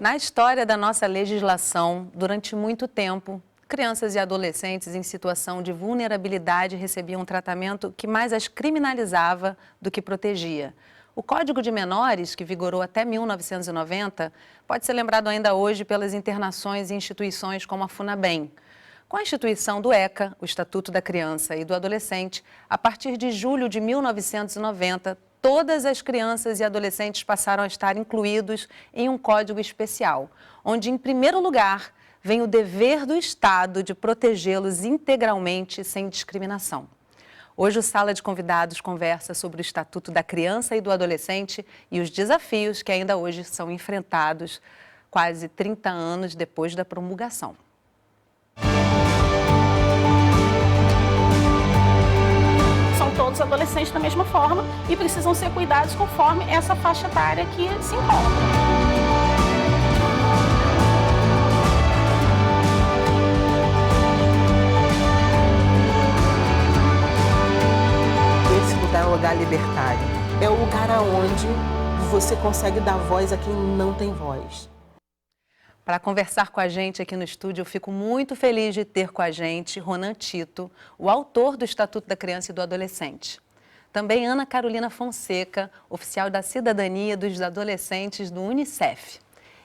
Na história da nossa legislação, durante muito tempo, crianças e adolescentes em situação de vulnerabilidade recebiam um tratamento que mais as criminalizava do que protegia. O Código de Menores, que vigorou até 1990, pode ser lembrado ainda hoje pelas internações em instituições como a FUNABEM. Com a instituição do ECA, o Estatuto da Criança e do Adolescente, a partir de julho de 1990, todas as crianças e adolescentes passaram a estar incluídos em um código especial, onde, em primeiro lugar, vem o dever do Estado de protegê-los integralmente sem discriminação. Hoje o Sala de Convidados conversa sobre o Estatuto da Criança e do Adolescente e os desafios que ainda hoje são enfrentados, quase 30 anos depois da promulgação. Todos adolescentes da mesma forma e precisam ser cuidados conforme essa faixa etária que se encontra. Esse lugar é um lugar libertário. É o lugar onde você consegue dar voz a quem não tem voz. Para conversar com a gente aqui no estúdio, eu fico muito feliz de ter com a gente Ronan Tito, o autor do Estatuto da Criança e do Adolescente. Também Ana Carolina Fonseca, oficial da Cidadania dos Adolescentes do Unicef.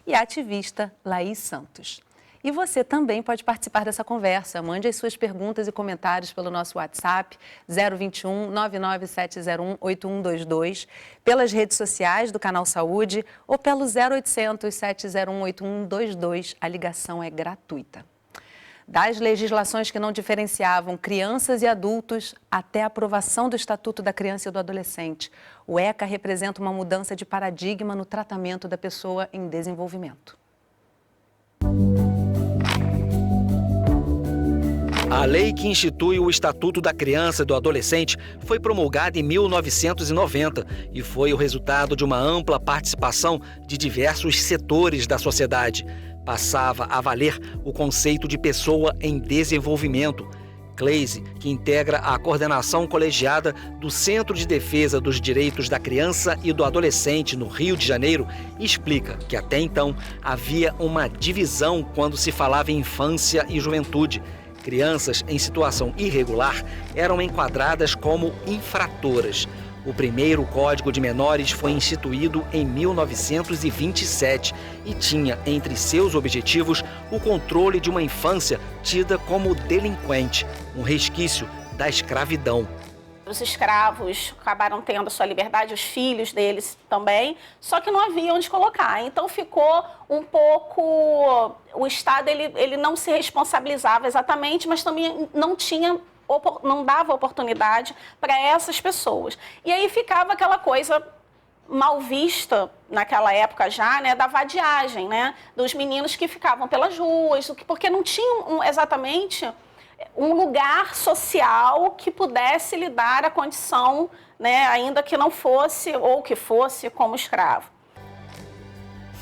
E a ativista Laís Santos. E você também pode participar dessa conversa. Mande as suas perguntas e comentários pelo nosso WhatsApp 021 99701 8122, pelas redes sociais do Canal Saúde ou pelo 0800 701 8122. A ligação é gratuita. Das legislações que não diferenciavam crianças e adultos até a aprovação do Estatuto da Criança e do Adolescente, o ECA representa uma mudança de paradigma no tratamento da pessoa em desenvolvimento. A lei que institui o Estatuto da Criança e do Adolescente foi promulgada em 1990 e foi o resultado de uma ampla participação de diversos setores da sociedade. Passava a valer o conceito de pessoa em desenvolvimento. Cleise, que integra a coordenação colegiada do Centro de Defesa dos Direitos da Criança e do Adolescente no Rio de Janeiro, explica que até então havia uma divisão quando se falava em infância e juventude. Crianças em situação irregular eram enquadradas como infratoras. O primeiro Código de Menores foi instituído em 1927 e tinha entre seus objetivos o controle de uma infância tida como delinquente, um resquício da escravidão. Os escravos acabaram tendo a sua liberdade, os filhos deles também, só que não havia onde colocar. Então ficou um pouco... O Estado ele não se responsabilizava exatamente, mas também não dava oportunidade para essas pessoas. E aí ficava aquela coisa mal vista, naquela época já, né, da vadiagem, né, dos meninos que ficavam pelas ruas, porque não tinham exatamente um lugar social que pudesse lhe dar a condição, né, ainda que não fosse ou que fosse como escravo.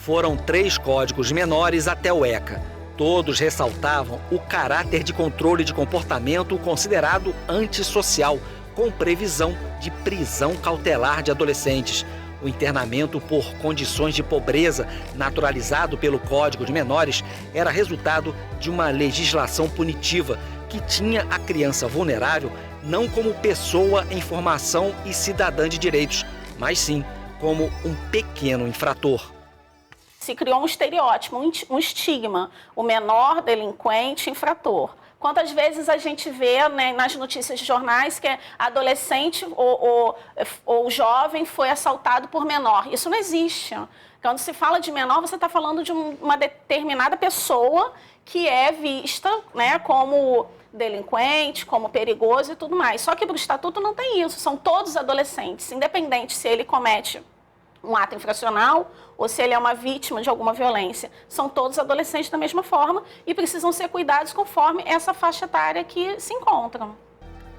Foram 3 códigos menores até o ECA. Todos ressaltavam o caráter de controle de comportamento considerado antissocial, com previsão de prisão cautelar de adolescentes. O internamento por condições de pobreza, naturalizado pelo Código de Menores, era resultado de uma legislação punitiva que tinha a criança vulnerável não como pessoa em formação e cidadã de direitos, mas sim como um pequeno infrator. Se criou um estereótipo, um estigma, o menor delinquente infrator. Quantas vezes a gente vê, né, nas notícias de jornais que adolescente ou jovem foi assaltado por menor. Isso não existe. Quando se fala de menor, você está falando de uma determinada pessoa que é vista, né, como delinquente, como perigoso e tudo mais. Só que para o Estatuto não tem isso, são todos adolescentes, independente se ele comete um ato infracional ou se ele é uma vítima de alguma violência. São todos adolescentes da mesma forma e precisam ser cuidados conforme essa faixa etária que se encontram.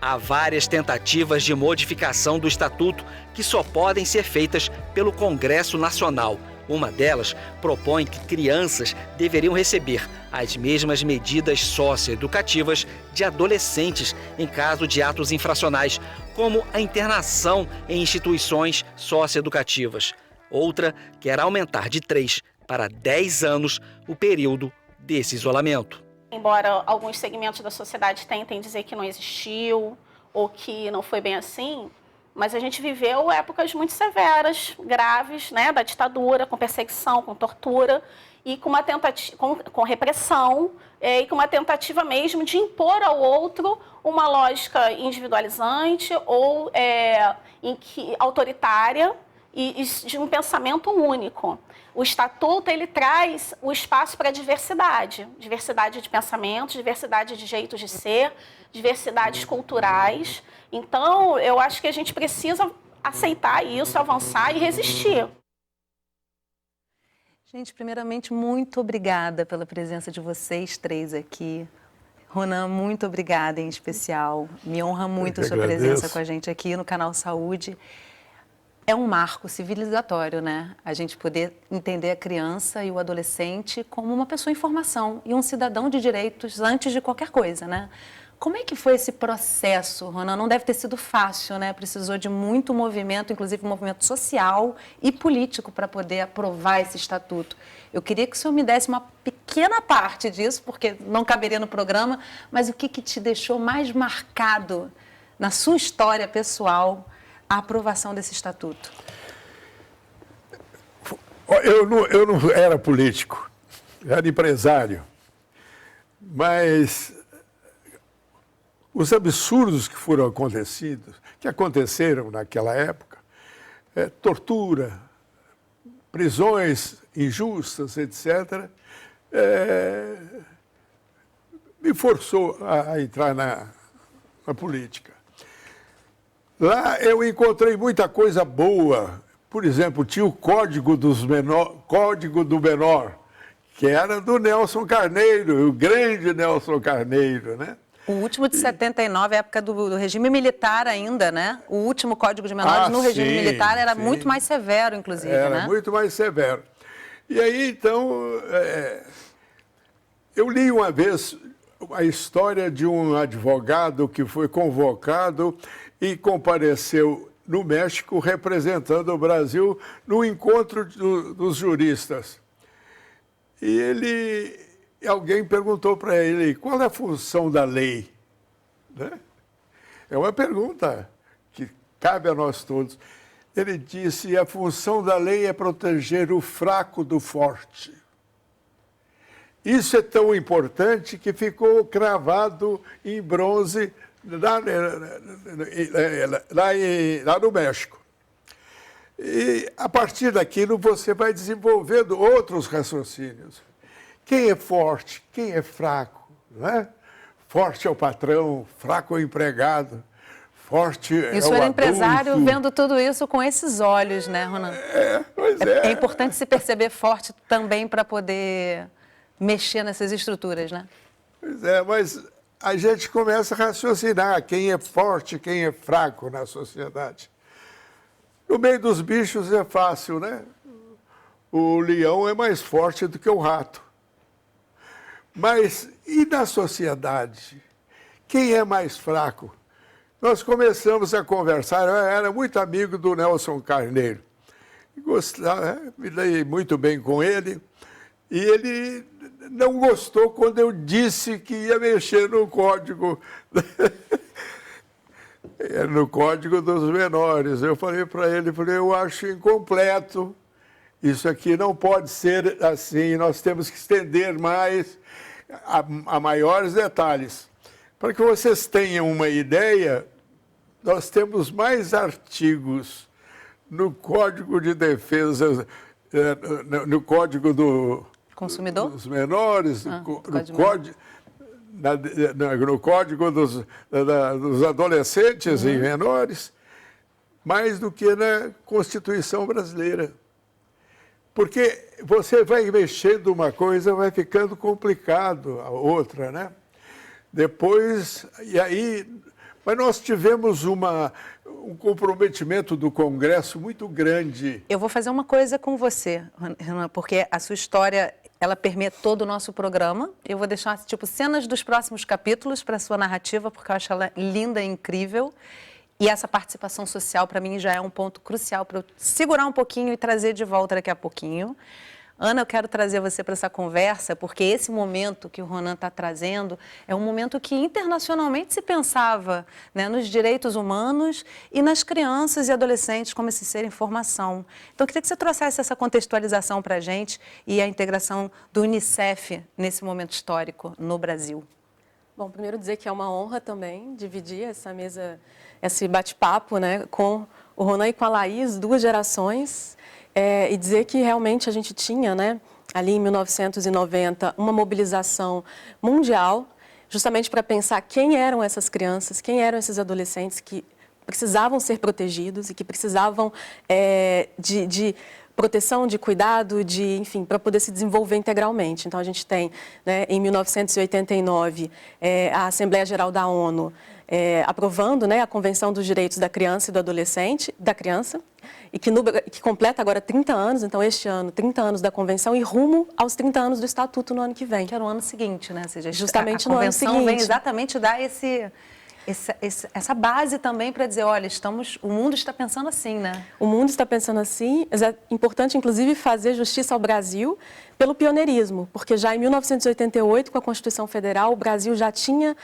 Há várias tentativas de modificação do Estatuto que só podem ser feitas pelo Congresso Nacional. Uma delas propõe que crianças deveriam receber as mesmas medidas socioeducativas de adolescentes em caso de atos infracionais, como a internação em instituições socioeducativas. Outra quer aumentar de 3 para 10 anos o período desse isolamento. Embora alguns segmentos da sociedade tentem dizer que não existiu ou que não foi bem assim, mas a gente viveu épocas muito severas, graves, né, da ditadura, com perseguição, com tortura e com uma tentativa, com repressão e com uma tentativa mesmo de impor ao outro uma lógica individualizante ou autoritária e de um pensamento único. O Estatuto, ele traz o espaço para a diversidade de pensamentos, diversidade de jeitos de ser, diversidades culturais. Então, eu acho que a gente precisa aceitar isso, avançar e resistir. Gente, primeiramente, muito obrigada pela presença de vocês três aqui. Ronan, muito obrigada em especial. Me honra muito a sua presença com a gente aqui no Canal Saúde. É um marco civilizatório, né? A gente poder entender a criança e o adolescente como uma pessoa em formação e um cidadão de direitos antes de qualquer coisa, né? Como é que foi esse processo, Ronan? Não deve ter sido fácil, né? Precisou de muito movimento, inclusive movimento social e político para poder aprovar esse estatuto. Eu queria que o senhor me desse uma pequena parte disso, porque não caberia no programa, mas o que te deixou mais marcado na sua história pessoal a aprovação desse estatuto? Eu não era político, era empresário, mas os absurdos que aconteceram naquela época, tortura, prisões injustas, etc., me forçou a entrar na política. Lá eu encontrei muita coisa boa. Por exemplo, tinha o Código do Menor, que era do Nelson Carneiro, o grande Nelson Carneiro, né? O último de 79, época do regime militar ainda, né? O último Código de Menores no regime militar era muito mais severo, inclusive, né? Era muito mais severo. E aí, então, eu li uma vez a história de um advogado que foi convocado e compareceu no México representando o Brasil no encontro dos juristas. E alguém perguntou para ele, qual é a função da lei? Né? É uma pergunta que cabe a nós todos. Ele disse, a função da lei é proteger o fraco do forte. Isso é tão importante que ficou cravado em bronze lá no México. E, a partir daquilo, você vai desenvolvendo outros raciocínios. Quem é forte, quem é fraco, né? Forte é o patrão, fraco é o empregado, forte é o adulto. E o senhor é empresário vendo tudo isso com esses olhos, né, Ronan? Pois é. É importante se perceber forte também para poder mexer nessas estruturas, né? Pois é, mas a gente começa a raciocinar quem é forte, quem é fraco na sociedade. No meio dos bichos é fácil, né? O leão é mais forte do que o rato. Mas e na sociedade? Quem é mais fraco? Nós começamos a conversar, eu era muito amigo do Nelson Carneiro. Me dei muito bem com ele. E ele não gostou quando eu disse que ia mexer no código, no Código dos Menores. Eu falei para ele, eu acho incompleto. Isso aqui não pode ser assim, nós temos que estender mais a maiores detalhes. Para que vocês tenham uma ideia, nós temos mais artigos no Código de Defesa, no Código do Consumidor? Dos Menores, no Código dos Adolescentes e Menores, mais do que na Constituição Brasileira. Porque você vai mexendo uma coisa, vai ficando complicado a outra, né? Depois, mas nós tivemos um comprometimento do Congresso muito grande. Eu vou fazer uma coisa com você, Ronan, porque a sua história, ela permeia todo o nosso programa. Eu vou deixar, cenas dos próximos capítulos para a sua narrativa, porque eu acho ela linda e incrível. E essa participação social, para mim, já é um ponto crucial para eu segurar um pouquinho e trazer de volta daqui a pouquinho. Ana, eu quero trazer você para essa conversa, porque esse momento que o Ronan está trazendo é um momento que internacionalmente se pensava, né, nos direitos humanos e nas crianças e adolescentes como esse ser em formação. Então, eu queria que você trouxesse essa contextualização para a gente e a integração do Unicef nesse momento histórico no Brasil. Bom, primeiro dizer que é uma honra também dividir essa mesa, esse bate-papo, né, com o Ronan e com a Laís, 2 gerações, e dizer que realmente a gente tinha, né, ali em 1990, uma mobilização mundial, justamente para pensar quem eram essas crianças, quem eram esses adolescentes que precisavam ser protegidos e que precisavam de proteção, de cuidado, enfim, para poder se desenvolver integralmente. Então, a gente tem, né, em 1989, a Assembleia Geral da ONU aprovando, né, a Convenção dos Direitos da Criança e do Adolescente, da criança, e que completa agora 30 anos, então este ano, 30 anos da Convenção e rumo aos 30 anos do Estatuto no ano que vem. Que era o ano seguinte, né? Ou seja, justamente a no ano seguinte. A Convenção vem exatamente dar essa base também para dizer, olha, o mundo está pensando assim, né? O mundo está pensando assim, mas é importante, inclusive, fazer justiça ao Brasil pelo pioneirismo, porque já em 1988, com a Constituição Federal, o Brasil já tinha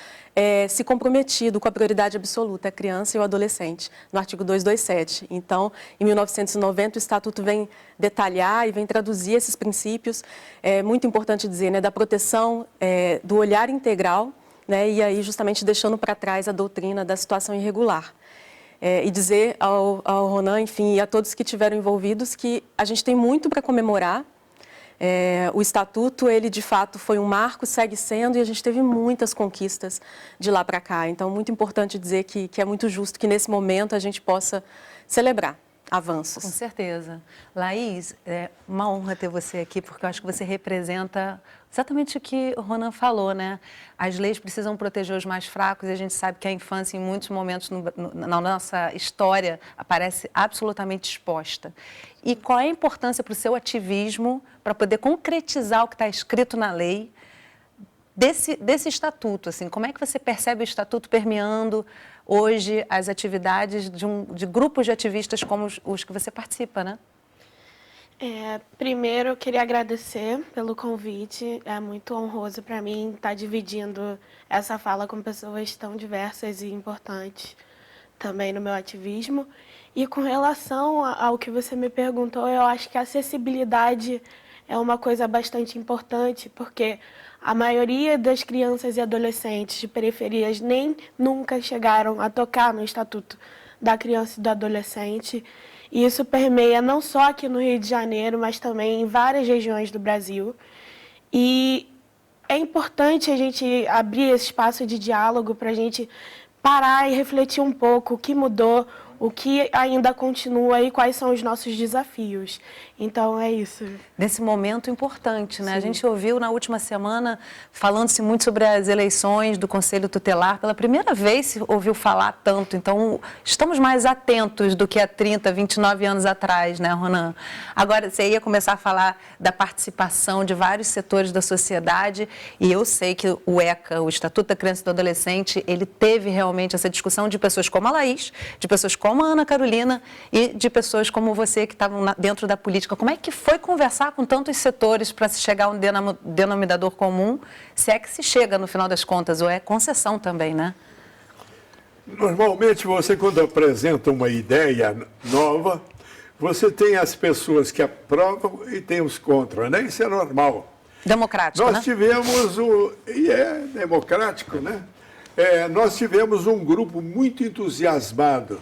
se comprometido com a prioridade absoluta, a criança e o adolescente, no artigo 227. Então, em 1990, o Estatuto vem detalhar e vem traduzir esses princípios, muito importante dizer, né, da proteção do olhar integral, né, e aí justamente deixando para trás a doutrina da situação irregular. E dizer ao Ronan, enfim, e a todos que estiveram envolvidos que a gente tem muito para comemorar. O Estatuto, ele de fato foi um marco, segue sendo, e a gente teve muitas conquistas de lá para cá. Então, muito importante dizer que é muito justo que nesse momento a gente possa celebrar avanços. Com certeza. Laís, é uma honra ter você aqui, porque eu acho que você representa exatamente o que o Ronan falou, né? As leis precisam proteger os mais fracos e a gente sabe que a infância, em muitos momentos na nossa história, aparece absolutamente exposta. E qual é a importância para o seu ativismo, para poder concretizar o que está escrito na lei, desse estatuto? Assim, como é que você percebe o estatuto permeando hoje as atividades de grupos de ativistas como os que você participa, né? Primeiro, eu queria agradecer pelo convite. É muito honroso para mim estar dividindo essa fala com pessoas tão diversas e importantes também no meu ativismo. E com relação ao que você me perguntou, eu acho que a acessibilidade é uma coisa bastante importante, porque a maioria das crianças e adolescentes de periferias nem nunca chegaram a tocar no Estatuto da Criança e do Adolescente. E isso permeia não só aqui no Rio de Janeiro, mas também em várias regiões do Brasil. E é importante a gente abrir esse espaço de diálogo para a gente parar e refletir um pouco o que mudou, o que ainda continua e quais são os nossos desafios. Então, é isso. Nesse momento importante, né? Sim. A gente ouviu na última semana, falando-se muito sobre as eleições do Conselho Tutelar. Pela primeira vez se ouviu falar tanto. Então, estamos mais atentos do que há 30, 29 anos atrás, né, Ronan? Agora, você ia começar a falar da participação de vários setores da sociedade. E eu sei que o ECA, o Estatuto da Criança e do Adolescente, ele teve realmente essa discussão de pessoas como a Laís, de pessoas como a Ana Carolina e de pessoas como você que estavam dentro da política. Como é que foi conversar com tantos setores para se chegar a um denominador comum, se é que se chega no final das contas, ou é concessão também, né? Normalmente você, quando apresenta uma ideia nova, você tem as pessoas que aprovam e tem os contra, né? Isso é normal. Democrático, Nós né? tivemos e é democrático, né? Nós tivemos um grupo muito entusiasmado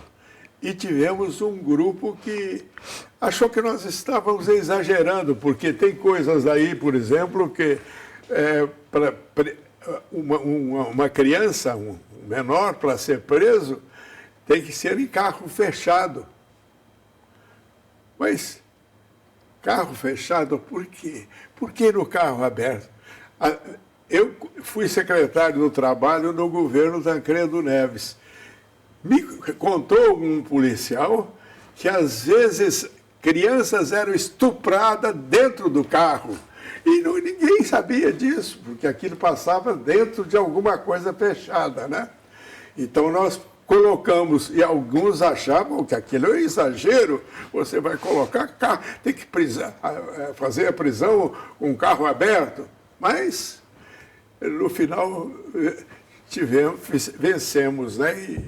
e tivemos um grupo que achou que nós estávamos exagerando, porque tem coisas aí, por exemplo, que para uma criança, um menor, para ser preso, tem que ser em carro fechado. Mas carro fechado, por quê? Por que no carro aberto? Eu fui secretário do Trabalho no governo Tancredo Neves. Me contou um policial que, às vezes, crianças eram estupradas dentro do carro. E ninguém sabia disso, porque aquilo passava dentro de alguma coisa fechada, né? Então, nós colocamos, e alguns achavam que aquilo é um exagero, você vai colocar carro, tem que fazer a prisão com um carro aberto, mas no final vencemos, né?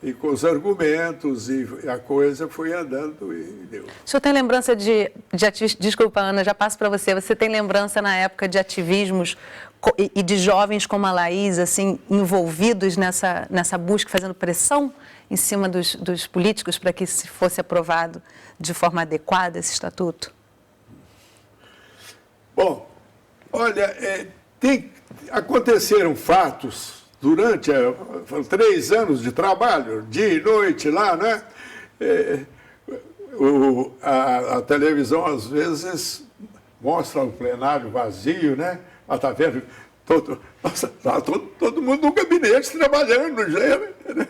E com os argumentos, e a coisa foi andando e deu. O senhor tem lembrança de desculpa, Ana, já passo para você. Você tem lembrança na época de ativismos e de jovens como a Laís, assim, envolvidos nessa busca, fazendo pressão em cima dos políticos para que se fosse aprovado de forma adequada esse estatuto? Bom, olha, aconteceram fatos durante 3 anos de trabalho, dia e noite lá, né? A televisão, às vezes, mostra o plenário vazio, né? Mas tá vendo todo mundo no gabinete trabalhando, né?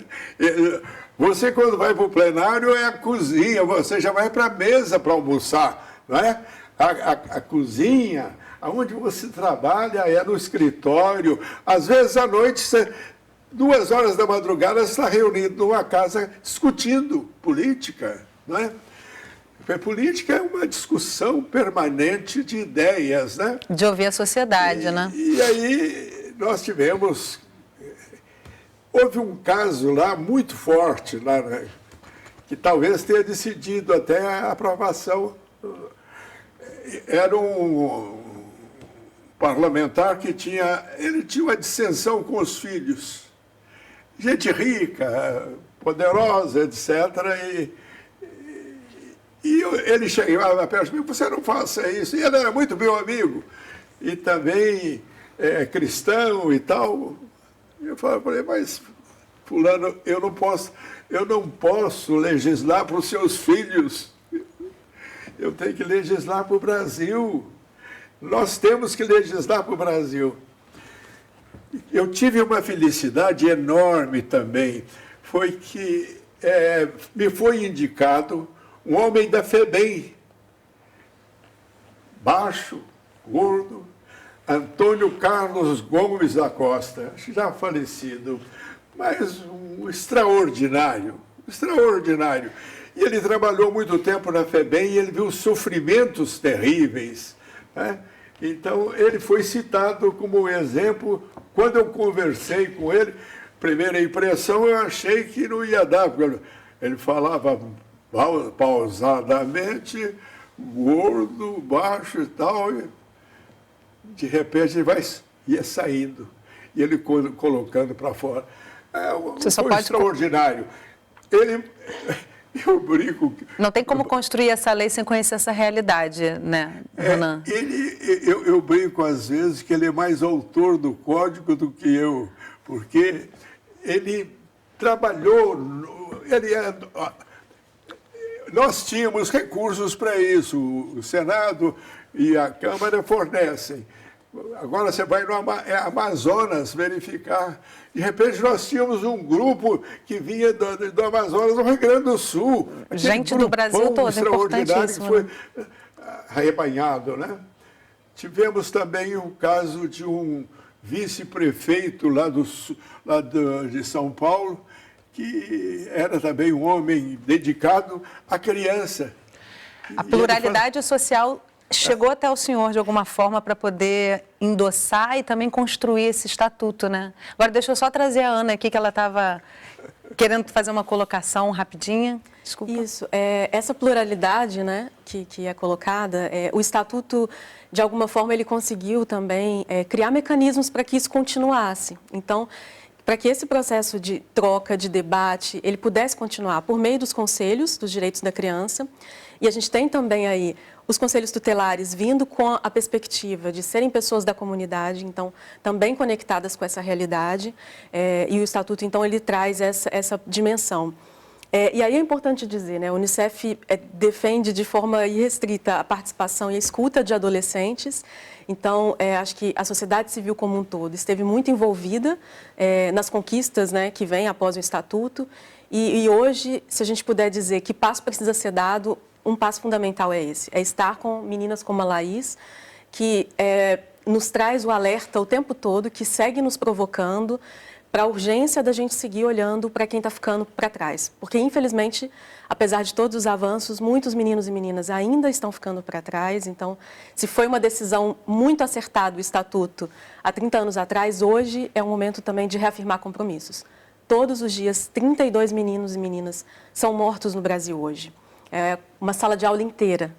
Você, quando vai para o plenário, é a cozinha, você já vai para a mesa para almoçar, não é? A cozinha, onde você trabalha, é no escritório. Às vezes, à noite, 2 horas da madrugada, você está reunido numa casa discutindo política, não é? Porque política é uma discussão permanente de ideias, né? De ouvir a sociedade, né? E aí nós tivemos... Houve um caso lá muito forte, lá, né, que talvez tenha decidido até a aprovação. Era um parlamentar que tinha uma dissensão com os filhos. Gente rica, poderosa, etc., e ele chegava perto de mim, você não faça isso. E ele era muito meu amigo, e também cristão e tal. Eu falei, mas fulano, eu não posso legislar para os seus filhos. Eu tenho que legislar para o Brasil. Nós temos que legislar para o Brasil. Eu tive uma felicidade enorme também. Foi que me foi indicado um homem da FEBEM, baixo, gordo, Antônio Carlos Gomes da Costa, já falecido, mas um extraordinário. E ele trabalhou muito tempo na FEBEM e ele viu sofrimentos terríveis, né? Então, ele foi citado como exemplo. Quando eu conversei com ele, primeira impressão, eu achei que não ia dar, porque ele falava pausadamente, gordo, baixo e tal, e de repente ele ia saindo, e ele colocando para fora. Foi extraordinário. Eu brinco... Não tem como construir essa lei sem conhecer essa realidade, né, Ronan? Eu brinco às vezes que ele é mais autor do código do que eu, porque ele trabalhou... Nós tínhamos recursos para isso, o Senado e a Câmara fornecem. Agora você vai no Amazonas verificar. De repente nós tínhamos um grupo que vinha do Amazonas, do Rio Grande do Sul. Gente do Brasil todo, extraordinário, que foi arrebanhado, né? Tivemos também o caso de um vice-prefeito lá de São Paulo, que era também um homem dedicado à criança. A pluralidade social chegou até o senhor, de alguma forma, para poder endossar e também construir esse estatuto, né? Agora, deixa eu só trazer a Ana aqui, que ela estava querendo fazer uma colocação rapidinha. Desculpa. Isso. Essa pluralidade, né, que é colocada, o estatuto, de alguma forma, ele conseguiu também criar mecanismos para que isso continuasse. Então, para que esse processo de troca, de debate, ele pudesse continuar por meio dos conselhos dos direitos da criança. E a gente tem também aí os conselhos tutelares vindo com a perspectiva de serem pessoas da comunidade, então, também conectadas com essa realidade. E o Estatuto, então, ele traz essa dimensão. E aí é importante dizer, né, a Unicef defende de forma irrestrita a participação e a escuta de adolescentes. Então, acho que a sociedade civil como um todo esteve muito envolvida nas conquistas, né, que vêm após o Estatuto. E hoje, se a gente puder dizer que passo precisa ser dado, um passo fundamental é esse, é estar com meninas como a Laís, que nos traz o alerta o tempo todo, que segue nos provocando para a urgência da gente seguir olhando para quem está ficando para trás. Porque, infelizmente, apesar de todos os avanços, muitos meninos e meninas ainda estão ficando para trás. Então, se foi uma decisão muito acertada o Estatuto há 30 anos atrás, hoje é um momento também de reafirmar compromissos. Todos os dias, 32 meninos e meninas são mortos no Brasil hoje. É uma sala de aula inteira,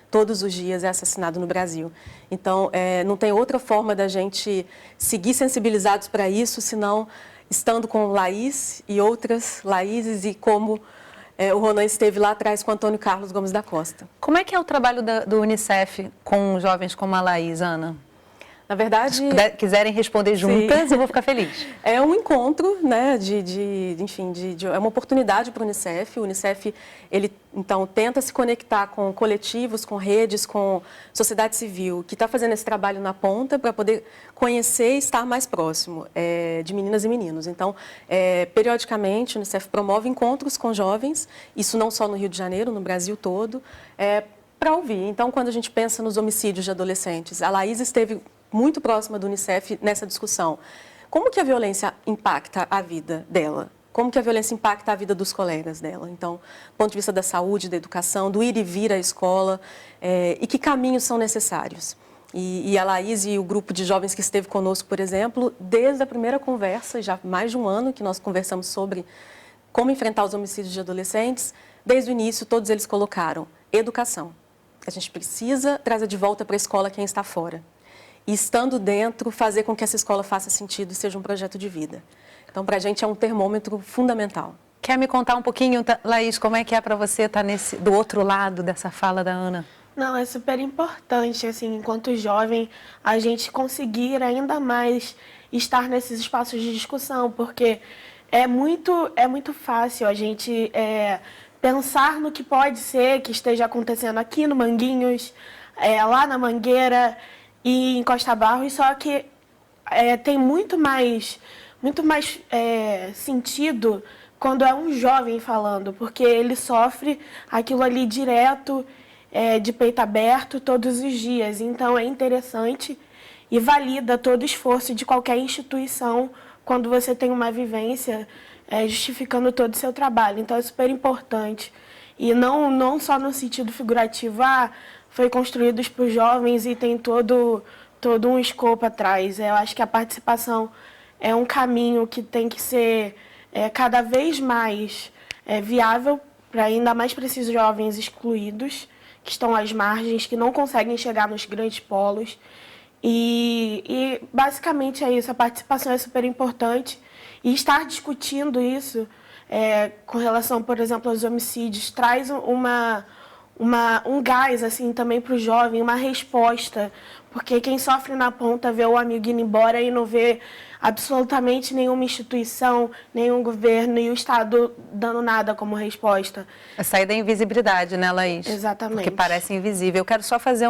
todos os dias, é assassinado no Brasil. Então, não tem outra forma da gente seguir sensibilizados para isso, senão estando com Laís e outras Laíses e como o Ronan esteve lá atrás com Antônio Carlos Gomes da Costa. Como é que é o trabalho do Unicef com jovens como a Laís, Ana? Na verdade... Se quiserem responder juntas, eu vou ficar feliz. É um encontro, né, é uma oportunidade para o Unicef. O Unicef, ele, então, tenta se conectar com coletivos, com redes, com sociedade civil, que está fazendo esse trabalho na ponta para poder conhecer e estar mais próximo de meninas e meninos. Então, periodicamente, o Unicef promove encontros com jovens, isso não só no Rio de Janeiro, no Brasil todo, para ouvir. Então, quando a gente pensa nos homicídios de adolescentes, a Laís esteve muito próxima do Unicef nessa discussão. Como que a violência impacta a vida dela? Como que a violência impacta a vida dos colegas dela? Então, do ponto de vista da saúde, da educação, do ir e vir à escola, e que caminhos são necessários. E a Laís e o grupo de jovens que esteve conosco, por exemplo, desde a primeira conversa, já há mais de um ano que nós conversamos sobre como enfrentar os homicídios de adolescentes, desde o início todos eles colocaram educação. A gente precisa trazer de volta para a escola quem está fora. E, estando dentro, fazer com que essa escola faça sentido e seja um projeto de vida. Então, para a gente é um termômetro fundamental. Quer me contar um pouquinho, Laís, como é que é para você estar do outro lado dessa fala da Ana? Não, é super importante, assim, enquanto jovem, a gente conseguir ainda mais estar nesses espaços de discussão, porque é muito fácil a gente pensar no que pode ser que esteja acontecendo aqui no Manguinhos, lá na Mangueira e em Costa Barros, só que tem muito mais sentido quando é um jovem falando, porque ele sofre aquilo ali direto, de peito aberto, todos os dias. Então, é interessante e valida todo o esforço de qualquer instituição quando você tem uma vivência justificando todo o seu trabalho. Então, é super importante. E não só no sentido figurativo, foi construído para os jovens e tem todo um escopo atrás. Eu acho que a participação é um caminho que tem que ser cada vez mais viável, ainda mais para esses jovens excluídos, que estão às margens, que não conseguem chegar nos grandes polos. E basicamente é isso, a participação é super importante. E estar discutindo isso com relação, por exemplo, aos homicídios, traz um gás assim, também para o jovem, uma resposta. Porque quem sofre na ponta vê o amigo indo embora e não vê absolutamente nenhuma instituição, nenhum governo e o Estado dando nada como resposta. É sair da invisibilidade, né, Laís? Exatamente. Porque parece invisível. Eu quero só fazer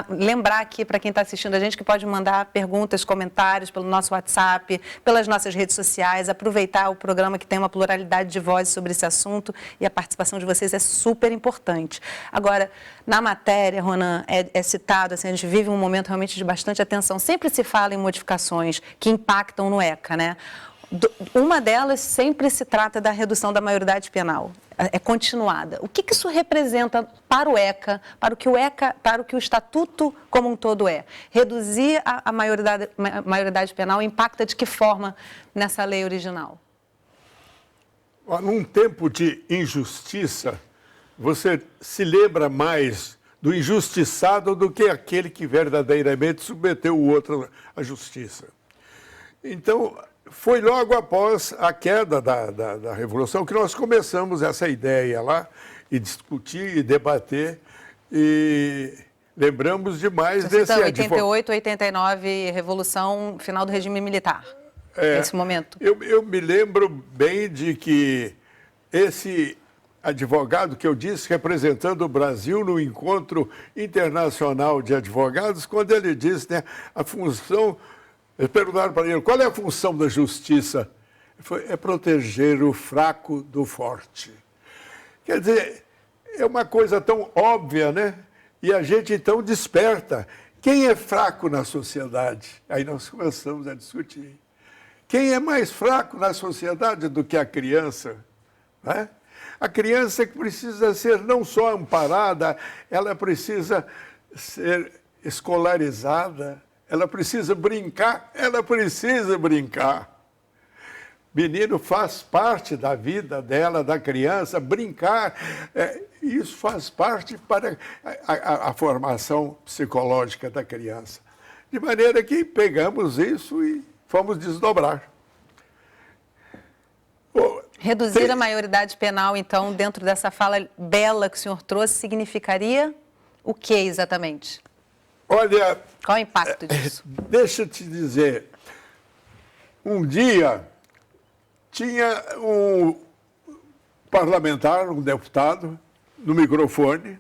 lembrar aqui para quem está assistindo a gente que pode mandar perguntas, comentários pelo nosso WhatsApp, pelas nossas redes sociais, aproveitar o programa que tem uma pluralidade de vozes sobre esse assunto e a participação de vocês é super importante. Agora, na matéria, Ronan, é citado, assim, a gente vive um momento realmente de bastante atenção. Sempre se fala em modificações que impactam no ECA, né? Uma delas sempre se trata da redução da maioridade penal, é continuada. O que isso representa para o ECA, para o que o Estatuto como um todo é? Reduzir a maioridade penal impacta de que forma nessa lei original? Num tempo de injustiça, você se lembra mais do injustiçado do que aquele que verdadeiramente submeteu o outro à justiça. Então, foi logo após a queda da Revolução que nós começamos essa ideia lá, e discutir e debater, e lembramos demais desse... 88, 89, Revolução, final do regime militar, nesse momento. Eu me lembro bem de que esse advogado que eu disse, representando o Brasil no Encontro Internacional de Advogados, quando ele disse, né, a função... Eles perguntaram para ele, qual é a função da justiça? Ele falou, é proteger o fraco do forte. Quer dizer, é uma coisa tão óbvia, né? E a gente então desperta. Quem é fraco na sociedade? Aí nós começamos a discutir. Quem é mais fraco na sociedade do que a criança? Né? A criança que precisa ser não só amparada, ela precisa ser escolarizada, ela precisa brincar, Menino faz parte da vida dela, da criança, brincar, isso faz parte para a formação psicológica da criança. De maneira que pegamos isso e fomos desdobrar. Reduzir a maioridade penal, então, dentro dessa fala bela que o senhor trouxe, significaria o que exatamente? Olha... Qual é o impacto disso? Deixa eu te dizer, um dia tinha um parlamentar, um deputado, no microfone,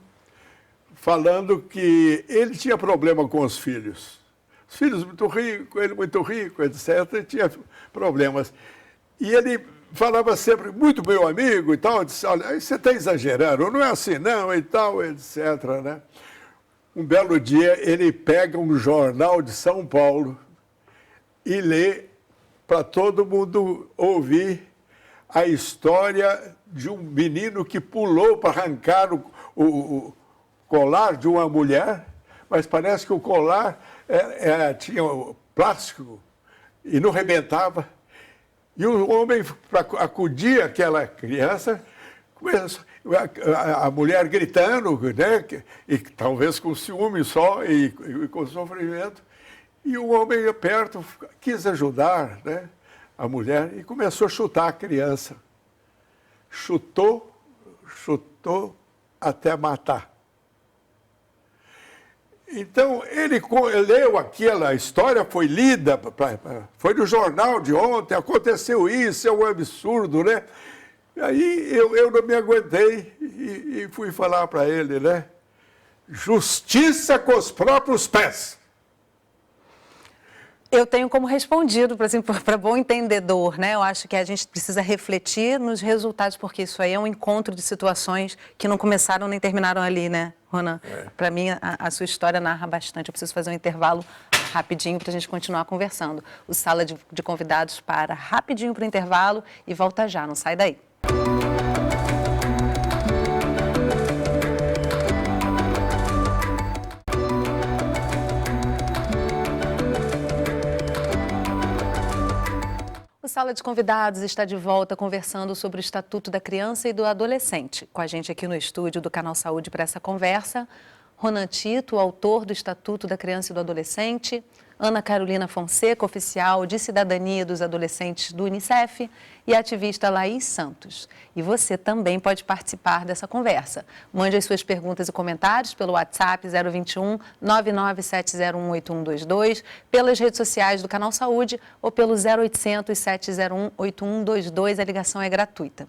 falando que ele tinha problema com os filhos. Os filhos muito ricos, ele muito rico, etc., e tinha problemas. E ele falava sempre, muito meu amigo e tal, eu disse, olha, você está exagerando, não é assim não, e tal, etc., né? Um belo dia, ele pega um jornal de São Paulo e lê para todo mundo ouvir a história de um menino que pulou para arrancar o colar de uma mulher, mas parece que o colar tinha plástico e não rebentava. E o homem, para acudir aquela criança, começou... A mulher gritando, né? E talvez com ciúme só e com sofrimento. E o homem perto quis ajudar, né, a mulher e começou a chutar a criança. Chutou até matar. Então, ele leu aquela, a história foi lida, foi no jornal de ontem, aconteceu isso, é um absurdo, né? Aí eu não me aguentei e fui falar para ele, né? Justiça com os próprios pés. Eu tenho como respondido, por exemplo, para bom entendedor, né? Eu acho que a gente precisa refletir nos resultados, porque isso aí é um encontro de situações que não começaram nem terminaram ali, né, Ronan? Para mim, a sua história narra bastante. Eu preciso fazer um intervalo rapidinho para a gente continuar conversando. O Sala de Convidados para rapidinho para o intervalo e volta já, não sai daí. O Sala de Convidados está de volta conversando sobre o Estatuto da Criança e do Adolescente. Com a gente aqui no estúdio do Canal Saúde para essa conversa, Ronan Tito, autor do Estatuto da Criança e do Adolescente, Ana Carolina Fonseca, oficial de Cidadania dos Adolescentes do Unicef, e a ativista Laís Santos. E você também pode participar dessa conversa. Mande as suas perguntas e comentários pelo WhatsApp 021 99701 8122, pelas redes sociais do Canal Saúde ou pelo 0800 701 8122. A ligação é gratuita.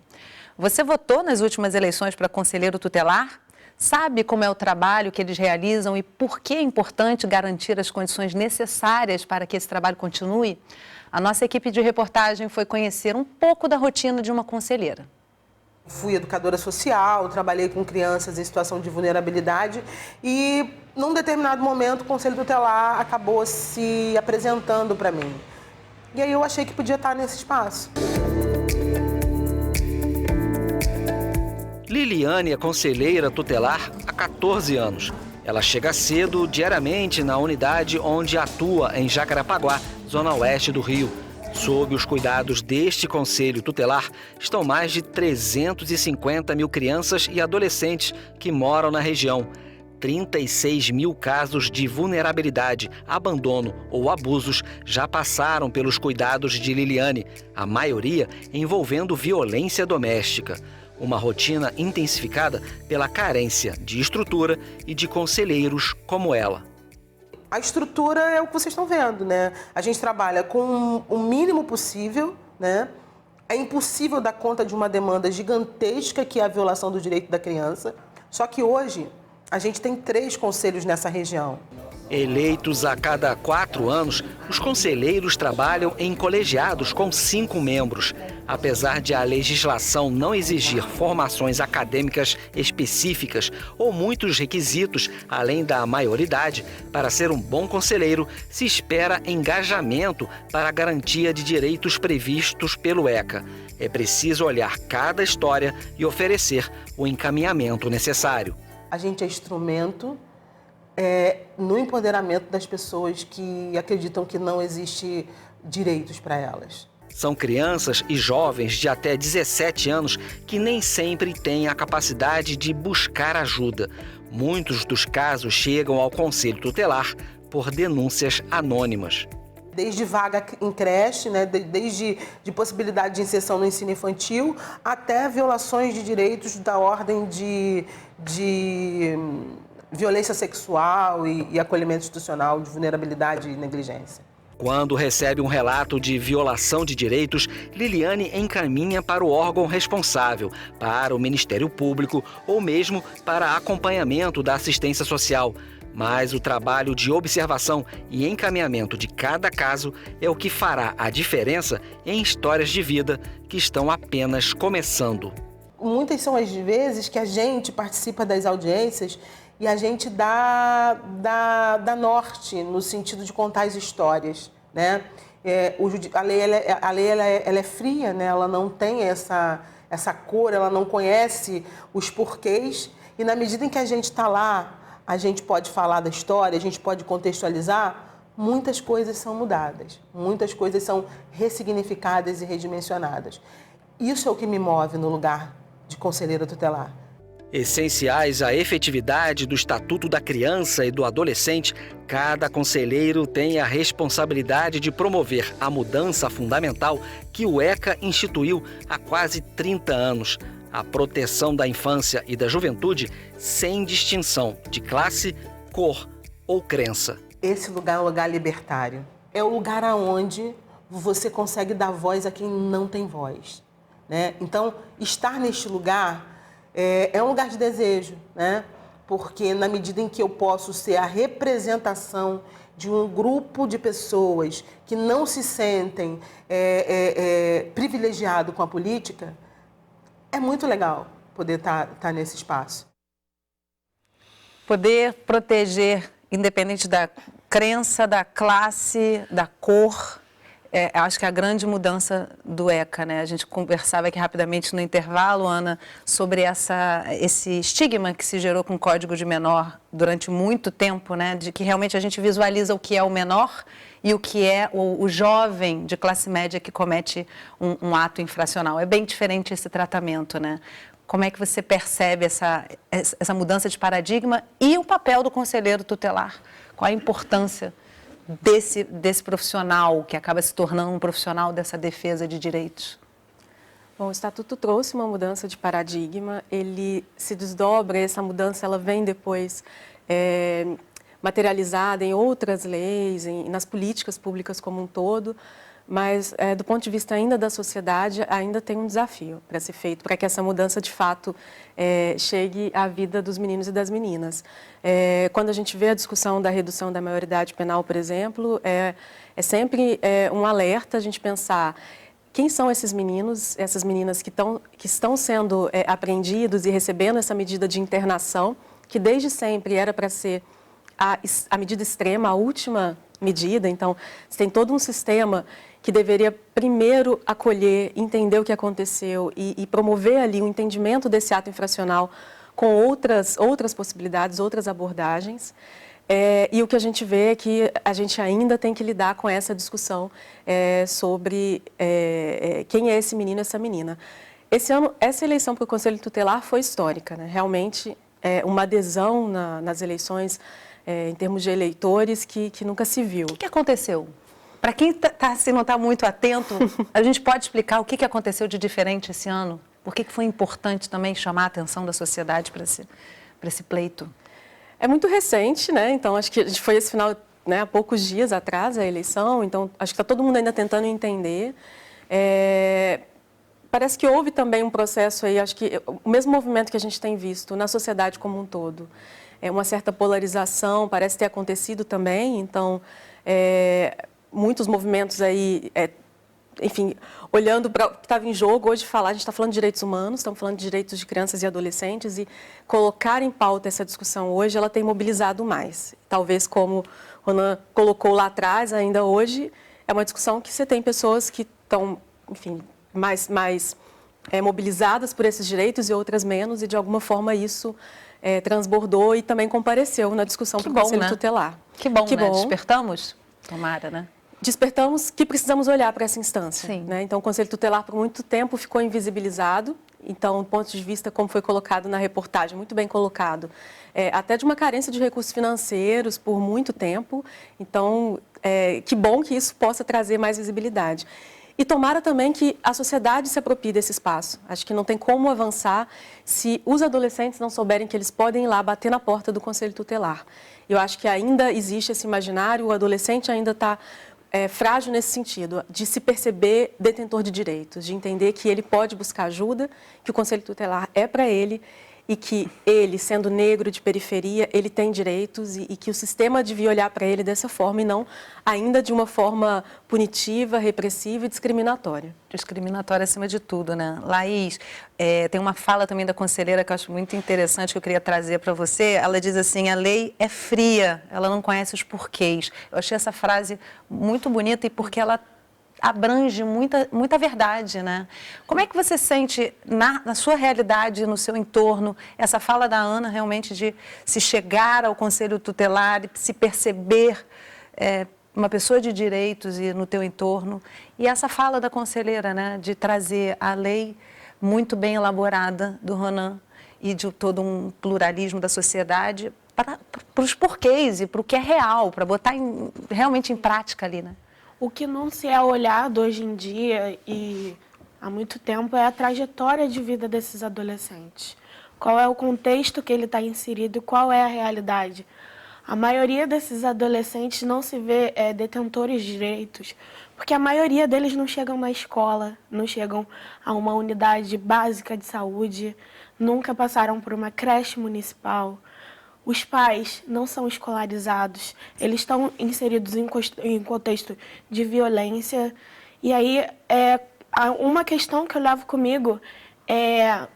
Você votou nas últimas eleições para conselheiro tutelar? Sabe como é o trabalho que eles realizam e por que é importante garantir as condições necessárias para que esse trabalho continue? A nossa equipe de reportagem foi conhecer um pouco da rotina de uma conselheira. Fui educadora social, trabalhei com crianças em situação de vulnerabilidade e, num determinado momento, o Conselho Tutelar acabou se apresentando para mim. E aí eu achei que podia estar nesse espaço. Liliane é conselheira tutelar há 14 anos. Ela chega cedo, diariamente, na unidade onde atua em Jacarapaguá, zona oeste do Rio. Sob os cuidados deste conselho tutelar, estão mais de 350 mil crianças e adolescentes que moram na região. 36 mil casos de vulnerabilidade, abandono ou abusos já passaram pelos cuidados de Liliane, a maioria envolvendo violência doméstica. Uma rotina intensificada pela carência de estrutura e de conselheiros como ela. A estrutura é o que vocês estão vendo, né? A gente trabalha com o mínimo possível, né? É impossível dar conta de uma demanda gigantesca que é a violação do direito da criança. Só que hoje a gente tem 3 conselhos nessa região. Eleitos a cada 4 anos, os conselheiros trabalham em colegiados com 5 membros. Apesar de a legislação não exigir formações acadêmicas específicas ou muitos requisitos, além da maioridade, para ser um bom conselheiro, se espera engajamento para a garantia de direitos previstos pelo ECA. É preciso olhar cada história e oferecer o encaminhamento necessário. A gente é instrumento no empoderamento das pessoas que acreditam que não existe direitos para elas. São crianças e jovens de até 17 anos que nem sempre têm a capacidade de buscar ajuda. Muitos dos casos chegam ao Conselho Tutelar por denúncias anônimas. Desde vaga em creche, né, desde de possibilidade de inserção no ensino infantil, até violações de direitos da ordem de violência sexual e acolhimento institucional, de vulnerabilidade e negligência. Quando recebe um relato de violação de direitos, Liliane encaminha para o órgão responsável, para o Ministério Público ou mesmo para acompanhamento da assistência social. Mas o trabalho de observação e encaminhamento de cada caso é o que fará a diferença em histórias de vida que estão apenas começando. Muitas são as vezes que a gente participa das audiências e a gente dá norte no sentido de contar as histórias, né? A lei ela é fria, né? Ela não tem essa cor, ela não conhece os porquês e na medida em que a gente está lá, a gente pode falar da história, a gente pode contextualizar, muitas coisas são mudadas, muitas coisas são ressignificadas e redimensionadas. Isso é o que me move no lugar de conselheira tutelar. Essenciais à efetividade do Estatuto da Criança e do Adolescente, cada conselheiro tem a responsabilidade de promover a mudança fundamental que o ECA instituiu há quase 30 anos. A proteção da infância e da juventude sem distinção de classe, cor ou crença. Esse lugar é um lugar libertário. É o lugar onde você consegue dar voz a quem não tem voz, né? Então, estar neste lugar é um lugar de desejo, né? Porque na medida em que eu posso ser a representação de um grupo de pessoas que não se sentem privilegiado com a política, é muito legal poder estar nesse espaço. Poder proteger, independente da crença, da classe, da cor, acho que é a grande mudança do ECA, né? A gente conversava aqui rapidamente no intervalo, Ana, sobre esse estigma que se gerou com o Código de Menor durante muito tempo, né? De que realmente a gente visualiza o que é o menor e o que é o jovem de classe média que comete um ato infracional. É bem diferente esse tratamento, né? Como é que você percebe essa mudança de paradigma e o papel do conselheiro tutelar? Qual a importância desse profissional que acaba se tornando um profissional dessa defesa de direitos? Bom, o Estatuto trouxe uma mudança de paradigma, ele se desdobra, essa mudança ela vem depois materializada em outras leis, nas políticas públicas como um todo, mas do ponto de vista ainda da sociedade, ainda tem um desafio para ser feito, para que essa mudança de fato chegue à vida dos meninos e das meninas. Quando a gente vê a discussão da redução da maioridade penal, por exemplo, é sempre um alerta a gente pensar quem são esses meninos, essas meninas que estão sendo apreendidos e recebendo essa medida de internação, que desde sempre era para ser a medida extrema, a última medida. Então, você tem todo um sistema que deveria primeiro acolher, entender o que aconteceu e promover ali o entendimento desse ato infracional com outras possibilidades, outras abordagens. E o que a gente vê é que a gente ainda tem que lidar com essa discussão sobre quem é esse menino e essa menina. Esse ano, essa eleição para o Conselho Tutelar foi histórica, né? Realmente, uma adesão nas eleições em termos de eleitores que nunca se viu. O que aconteceu? Para quem não está muito atento, a gente pode explicar o que aconteceu de diferente esse ano? Por que foi importante também chamar a atenção da sociedade para esse pleito? É muito recente, né? Então, acho que a gente foi esse final, né, há poucos dias atrás, a eleição, então acho que está todo mundo ainda tentando entender. Parece que houve também um processo aí, acho que o mesmo movimento que a gente tem visto na sociedade como um todo. Uma certa polarização parece ter acontecido também, então muitos movimentos aí enfim, olhando para o que estava em jogo hoje, a gente está falando de direitos humanos, estamos falando de direitos de crianças e adolescentes, e colocar em pauta essa discussão hoje, ela tem mobilizado mais. Talvez, como o Ronan colocou lá atrás, ainda hoje, é uma discussão que você tem pessoas que estão, enfim, mais mobilizadas por esses direitos e outras menos, e de alguma forma isso transbordou e também compareceu na discussão para o Conselho Tutelar. Que bom, né? Despertamos? Tomara, né? Despertamos que precisamos olhar para essa instância. Sim. Né? Então, o Conselho Tutelar, por muito tempo, ficou invisibilizado. Então, do ponto de vista, como foi colocado na reportagem, muito bem colocado, até de uma carência de recursos financeiros por muito tempo. Então, que bom que isso possa trazer mais visibilidade. E tomara também que a sociedade se aproprie desse espaço. Acho que não tem como avançar se os adolescentes não souberem que eles podem ir lá bater na porta do Conselho Tutelar. Eu acho que ainda existe esse imaginário, o adolescente ainda está frágil nesse sentido, de se perceber detentor de direitos, de entender que ele pode buscar ajuda, que o Conselho Tutelar é para ele e que ele, sendo negro de periferia, ele tem direitos e que o sistema devia olhar para ele dessa forma e não ainda de uma forma punitiva, repressiva e discriminatória. Discriminatória acima de tudo, né? Laís, tem uma fala também da conselheira que eu acho muito interessante, que eu queria trazer para você. Ela diz assim, a lei é fria, ela não conhece os porquês. Eu achei essa frase muito bonita e porque ela abrange muita verdade, né? Como é que você sente, na sua realidade, no seu entorno, essa fala da Ana realmente de se chegar ao Conselho Tutelar e se perceber uma pessoa de direitos e no teu entorno, e essa fala da conselheira, né, de trazer a lei muito bem elaborada do Ronan e de todo um pluralismo da sociedade para os porquês e para o que é real, para botar realmente em prática ali, né? O que não se é olhado hoje em dia e há muito tempo é a trajetória de vida desses adolescentes. Qual é o contexto que ele está inserido e qual é a realidade. A maioria desses adolescentes não se vê detentores de direitos, porque a maioria deles não chegam na escola, não chegam a uma unidade básica de saúde, nunca passaram por uma creche municipal. Os pais não são escolarizados, eles estão inseridos em contexto de violência. E aí, uma questão que eu levo comigo é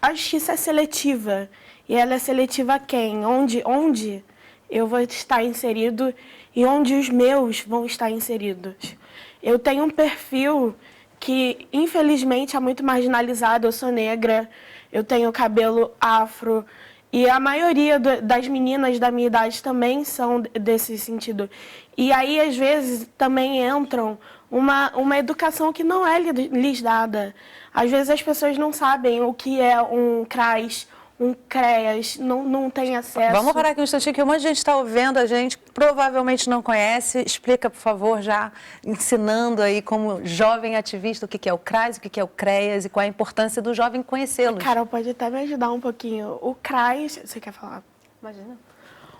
a justiça é seletiva. E ela é seletiva a quem? Onde eu vou estar inserido e onde os meus vão estar inseridos. Eu tenho um perfil que, infelizmente, é muito marginalizado. Eu sou negra, eu tenho cabelo afro, e a maioria das meninas da minha idade também são desse sentido. E aí, às vezes, também entram uma educação que não é lhes dada. Às vezes, as pessoas não sabem o que é um CRAS, um CREAS, não tem acesso. Vamos parar aqui um instantinho, que um monte de gente está ouvindo a gente, provavelmente não conhece. Explica, por favor, já ensinando aí como jovem ativista o que é o CRAS, o que é o CREAS e qual é a importância do jovem conhecê-los. Carol, pode até me ajudar um pouquinho. O CRAS, você quer falar? Imagina.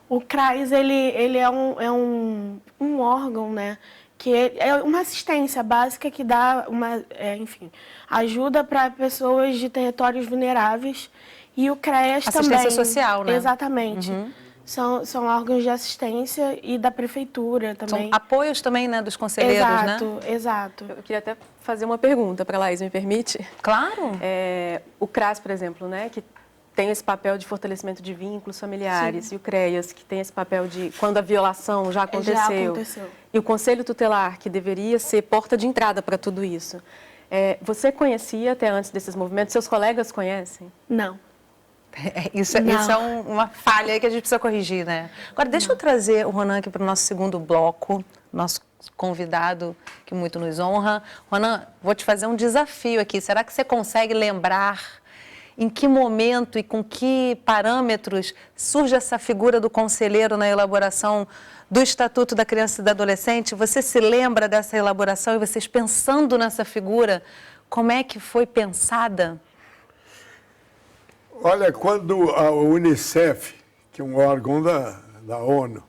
O CRAS, ele é um órgão, né? Que é uma assistência básica que dá ajuda para pessoas de territórios vulneráveis. E o CREAS também. Assistência social, né? Exatamente. Uhum. São órgãos de assistência e da prefeitura também. São apoios também, né, dos conselheiros, exato, né? Exato. Eu queria até fazer uma pergunta para a Laís, me permite? Claro. O CRAS, por exemplo, né, que tem esse papel de fortalecimento de vínculos familiares. Sim. E o CREAS, que tem esse papel de quando a violação já aconteceu. Já aconteceu. E o Conselho Tutelar, que deveria ser porta de entrada para tudo isso. Você conhecia até antes desses movimentos? Seus colegas conhecem? Não. Isso é uma falha aí que a gente precisa corrigir, né? Agora, deixa eu trazer o Ronan aqui para o nosso segundo bloco, nosso convidado que muito nos honra. Ronan, vou te fazer um desafio aqui. Será que você consegue lembrar em que momento e com que parâmetros surge essa figura do conselheiro na elaboração do Estatuto da Criança e do Adolescente? Você se lembra dessa elaboração e vocês pensando nessa figura, como é que foi pensada? Olha, quando a Unicef, que é um órgão da ONU,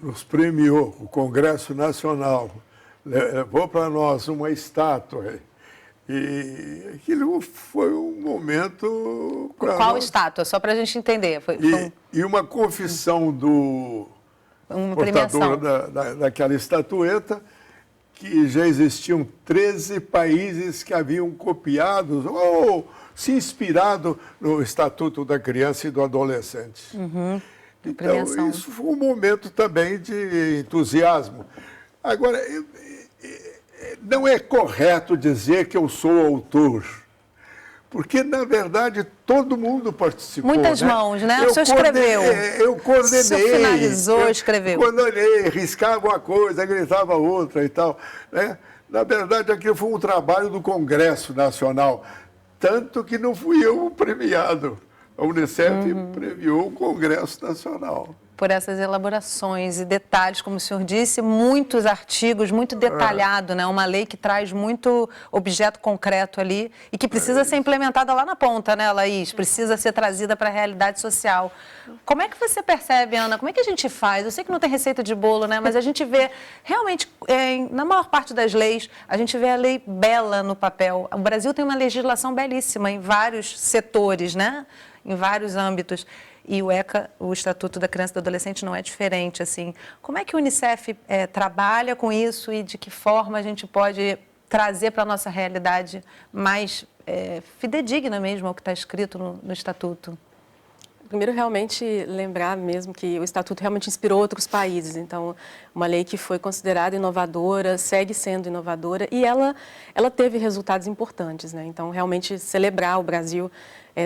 nos premiou, o Congresso Nacional, levou para nós uma estátua, e aquilo foi um momento... Qual estátua? Só para a gente entender. E uma confissão do portador daquela estatueta, que já existiam 13 países que haviam copiado ou se inspirado no Estatuto da Criança e do Adolescente. Então, isso foi um momento também de entusiasmo. Agora, não é correto dizer que eu sou autor, porque, na verdade, todo mundo participou. Muitas mãos, né? O senhor escreveu. Eu coordenei. O senhor finalizou, escreveu. Coordenei, riscava uma coisa, gritava outra e tal. Né? Na verdade, aquilo foi um trabalho do Congresso Nacional, tanto que não fui eu o premiado. A Unicef premiou o Congresso Nacional. Por essas elaborações e detalhes, como o senhor disse, muitos artigos, muito detalhado, né? Uma lei que traz muito objeto concreto ali e que precisa ser implementada lá na ponta, né, Laís? Precisa ser trazida para a realidade social. Como é que você percebe, Ana? Como é que a gente faz? Eu sei que não tem receita de bolo, né? Mas a gente vê, realmente, na maior parte das leis, a gente vê a lei bela no papel. O Brasil tem uma legislação belíssima em vários setores, né? Em vários âmbitos. E o ECA, o Estatuto da Criança e do Adolescente, não é diferente, assim. Como é que o Unicef trabalha com isso e de que forma a gente pode trazer para a nossa realidade mais fidedigna mesmo ao que está escrito no Estatuto? Primeiro, realmente lembrar mesmo que o Estatuto realmente inspirou outros países. Então, uma lei que foi considerada inovadora, segue sendo inovadora e ela teve resultados importantes, né? Então, realmente celebrar o Brasil,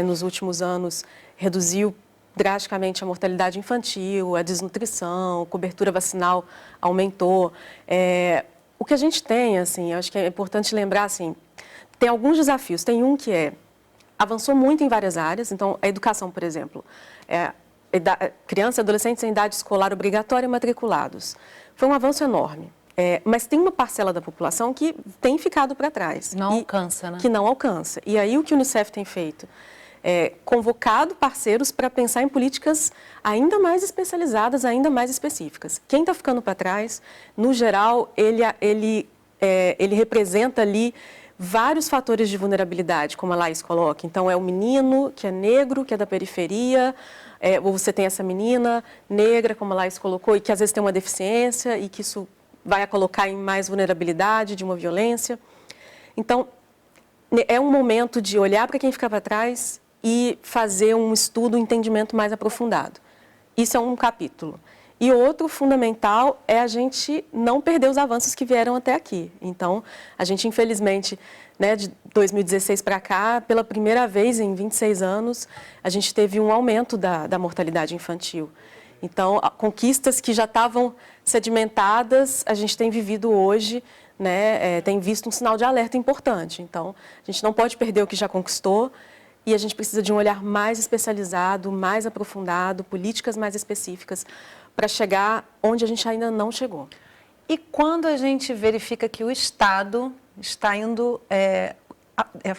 nos últimos anos, reduziu drasticamente a mortalidade infantil, a desnutrição, a cobertura vacinal aumentou. O que a gente tem, assim, eu acho que é importante lembrar, assim, tem alguns desafios. Tem um que avançou muito em várias áreas, então a educação, por exemplo, crianças e adolescentes em idade escolar obrigatória matriculados. Foi um avanço enorme. Mas tem uma parcela da população que tem ficado para trás. Não alcança, né? Que não alcança. E aí o que o Unicef tem feito? Convocado parceiros para pensar em políticas ainda mais especializadas, ainda mais específicas. Quem está ficando para trás, no geral, ele representa ali vários fatores de vulnerabilidade, como a Laís coloca. Então, é o menino que é negro, que é da periferia, ou você tem essa menina negra, como a Laís colocou, e que às vezes tem uma deficiência e que isso vai a colocar em mais vulnerabilidade de uma violência. Então, é um momento de olhar para quem fica para trás e fazer um estudo, um entendimento mais aprofundado. Isso é um capítulo. E outro fundamental é a gente não perder os avanços que vieram até aqui. Então, a gente, infelizmente, né, de 2016 para cá, pela primeira vez em 26 anos, a gente teve um aumento da mortalidade infantil. Então, conquistas que já estavam sedimentadas, a gente tem vivido hoje, né, tem visto um sinal de alerta importante. Então, a gente não pode perder o que já conquistou e a gente precisa de um olhar mais especializado, mais aprofundado, políticas mais específicas para chegar onde a gente ainda não chegou. E quando a gente verifica que o Estado está indo,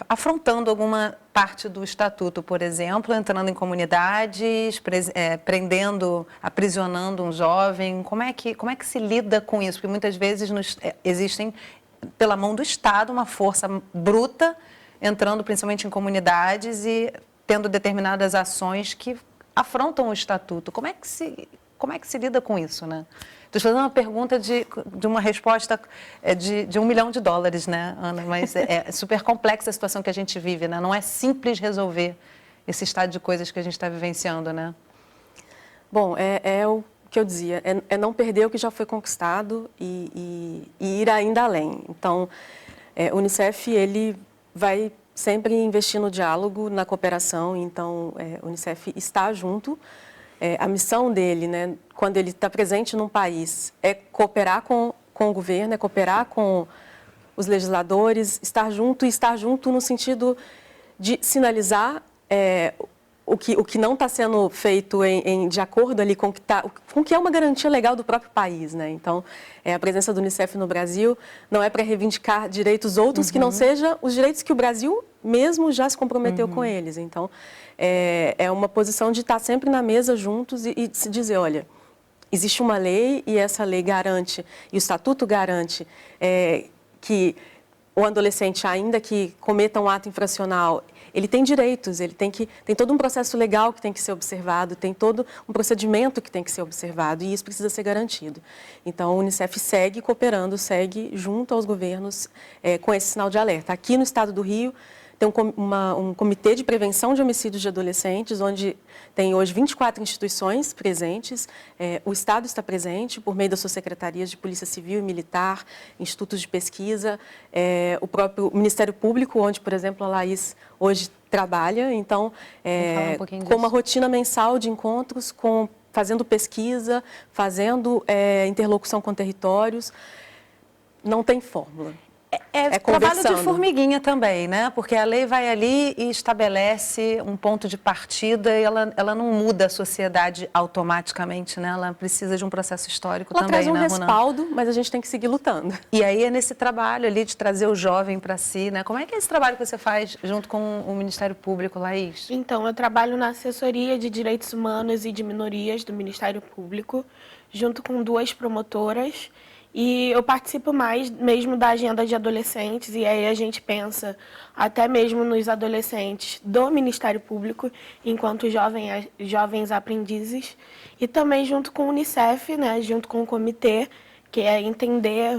afrontando alguma parte do Estatuto, por exemplo, entrando em comunidades, prendendo, aprisionando um jovem, como é que se lida com isso? Porque muitas vezes existem, pela mão do Estado, uma força bruta entrando principalmente em comunidades e tendo determinadas ações que afrontam o Estatuto. Como é que se lida com isso, né? Estou fazendo uma pergunta de uma resposta de $1 milhão, né, Ana? Mas é super complexa a situação que a gente vive, né? Não é simples resolver esse estado de coisas que a gente está vivenciando, né? Bom, é o que eu dizia, é não perder o que já foi conquistado e ir ainda além. Então, o Unicef, ele vai sempre investir no diálogo, na cooperação. Então, o Unicef está junto. A missão dele, né, quando ele está presente num país, é cooperar com o governo, é cooperar com os legisladores, estar junto no sentido de sinalizar o que não está sendo feito de acordo ali com o que é uma garantia legal do próprio país, né? Então, a presença do Unicef no Brasil não é para reivindicar direitos outros que não sejam os direitos que o Brasil mesmo já se comprometeu com eles. Então, é uma posição de estar sempre na mesa juntos e se dizer, olha, existe uma lei e essa lei garante, e o Estatuto garante que o adolescente, ainda que cometa um ato infracional, ele tem direitos, tem todo um processo legal que tem que ser observado, tem todo um procedimento que tem que ser observado e isso precisa ser garantido. Então, a Unicef segue cooperando, segue junto aos governos com esse sinal de alerta. Aqui no estado do Rio, tem um comitê de prevenção de homicídios de adolescentes, onde tem hoje 24 instituições presentes. O Estado está presente por meio das suas secretarias de Polícia Civil e Militar, institutos de pesquisa, o próprio Ministério Público, onde, por exemplo, a Laís hoje trabalha. Então, com uma rotina mensal de encontros, fazendo pesquisa, fazendo interlocução com territórios, não tem fórmula. É trabalho de formiguinha também, né? Porque a lei vai ali e estabelece um ponto de partida e ela não muda a sociedade automaticamente, né? Ela precisa de um processo histórico também, traz um né, respaldo, mas a gente tem que seguir lutando. E aí é nesse trabalho ali de trazer o jovem para si, né? Como é que é esse trabalho que você faz junto com o Ministério Público, Laís? Então, eu trabalho na assessoria de direitos humanos e de minorias do Ministério Público, junto com 2 promotoras. E eu participo mais mesmo da agenda de adolescentes, e aí a gente pensa até mesmo nos adolescentes do Ministério Público, enquanto jovens aprendizes, e também junto com o Unicef, né, junto com o comitê, que é entender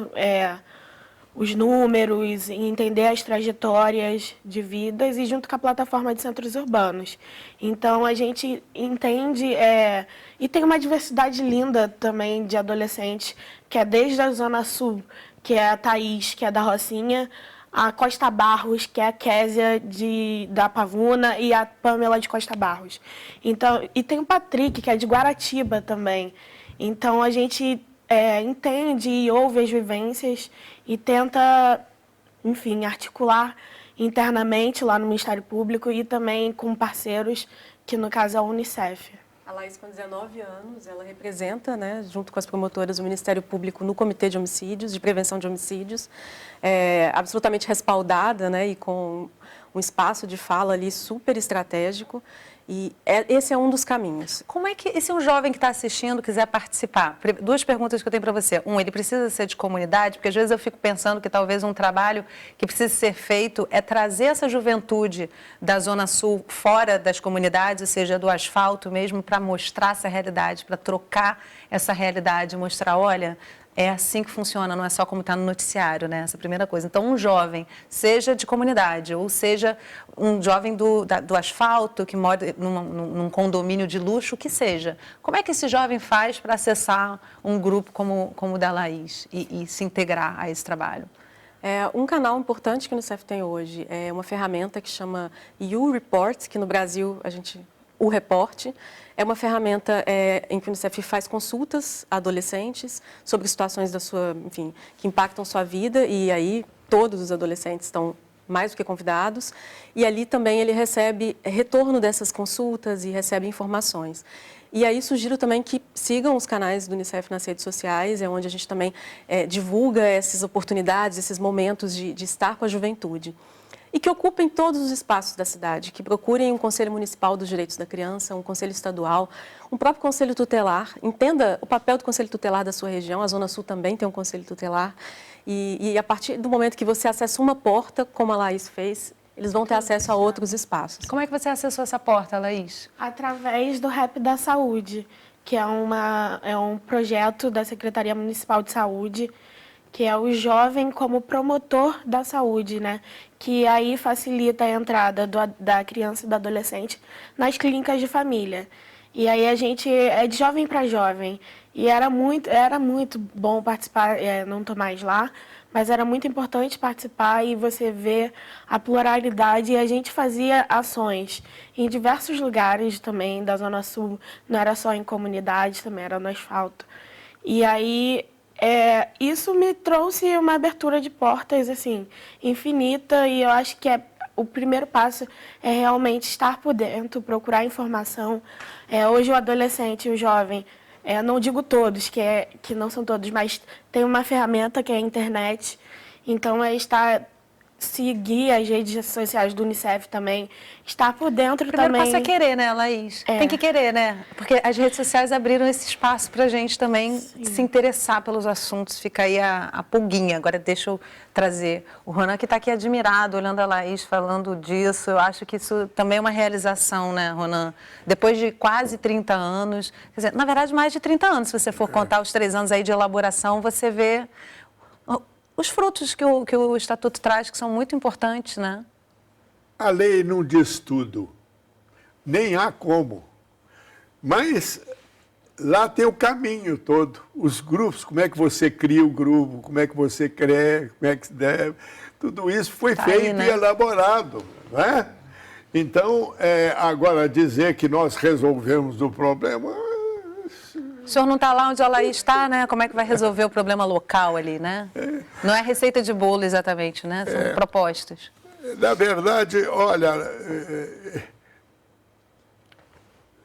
os números, entender as trajetórias de vidas, e junto com a plataforma de centros urbanos. Então, a gente entende, e tem uma diversidade linda também de adolescentes, que é desde a Zona Sul, que é a Thaís, que é da Rocinha, a Costa Barros, que é a Késia da Pavuna, e a Pamela de Costa Barros. Então, e tem o Patrick, que é de Guaratiba também. Então, a gente entende e ouve as vivências e tenta, enfim, articular internamente lá no Ministério Público e também com parceiros, que no caso é a Unicef. A Laís, com 19 anos, ela representa, né, junto com as promotoras, o Ministério Público no Comitê de Homicídios, de Prevenção de Homicídios, absolutamente respaldada, né, e com um espaço de fala ali super estratégico. E esse é um dos caminhos. Como é que, se um jovem que está assistindo quiser participar? 2 perguntas que eu tenho para você. Ele precisa ser de comunidade? Porque às vezes eu fico pensando que talvez um trabalho que precisa ser feito é trazer essa juventude da Zona Sul fora das comunidades, ou seja, do asfalto mesmo, para mostrar essa realidade, para trocar essa realidade, mostrar, olha, é assim que funciona, não é só como está no noticiário, né? Essa é a primeira coisa. Então, um jovem, seja de comunidade, ou seja, um jovem do asfalto, que mora num condomínio de luxo, o que seja. Como é que esse jovem faz para acessar um grupo como o da Laís e se integrar a esse trabalho? Um canal importante que o Unicef tem hoje é uma ferramenta que chama U-Report, que no Brasil o Reporte. É uma ferramenta em que o Unicef faz consultas a adolescentes sobre situações que impactam sua vida, e aí todos os adolescentes estão mais do que convidados, e ali também ele recebe retorno dessas consultas e recebe informações. E aí sugiro também que sigam os canais do Unicef nas redes sociais, onde a gente também divulga essas oportunidades, esses momentos de estar com a juventude. E que ocupem todos os espaços da cidade, que procurem um Conselho Municipal dos Direitos da Criança, um Conselho Estadual, um próprio Conselho Tutelar. Entenda o papel do Conselho Tutelar da sua região, a Zona Sul também tem um Conselho Tutelar. E a partir do momento que você acessa uma porta, como a Laís fez, eles vão ter acesso a outros espaços. Como é que você acessou essa porta, Laís? Através do Rap da Saúde, que é um projeto da Secretaria Municipal de Saúde, que é o jovem como promotor da saúde, né? Que aí facilita a entrada da criança e do adolescente nas clínicas de família. E aí a gente é de jovem para jovem. E era muito bom participar, não estou mais lá, mas era muito importante participar e você ver a pluralidade. E a gente fazia ações em diversos lugares também da Zona Sul, não era só em comunidades, também era no asfalto. E aí isso me trouxe uma abertura de portas assim, infinita, e eu acho que o primeiro passo é realmente estar por dentro, procurar informação. Hoje o adolescente, o jovem, não digo todos, que não são todos, mas tem uma ferramenta que é a internet, então estar seguir as redes sociais do Unicef também, estar por dentro Primeiro também. passo é querer, né, Laís? Tem que querer, né? Porque as redes sociais abriram esse espaço para a gente também se interessar pelos assuntos. Fica aí a pulguinha. Agora deixa eu trazer o Ronan, que está aqui admirado, olhando a Laís, falando disso. Eu acho que isso também é uma realização, né, Ronan? Depois de quase 30 anos, quer dizer, na verdade, mais de 30 anos, se você for contar os 3 anos aí de elaboração, você vê os frutos que o Estatuto traz, que são muito importantes, né? A lei não diz tudo, nem há como. Mas lá tem o caminho todo, os grupos, como é que você cria o grupo, como é que você cria, como é que se deve. Tudo isso foi feito aí, né? e elaborado, não é? Então, agora dizer que nós resolvemos o problema... O senhor não está lá onde a Laís está, né? Como é que vai resolver o problema local ali, né? Não é receita de bolo exatamente, né? São propostas. Na verdade, olha,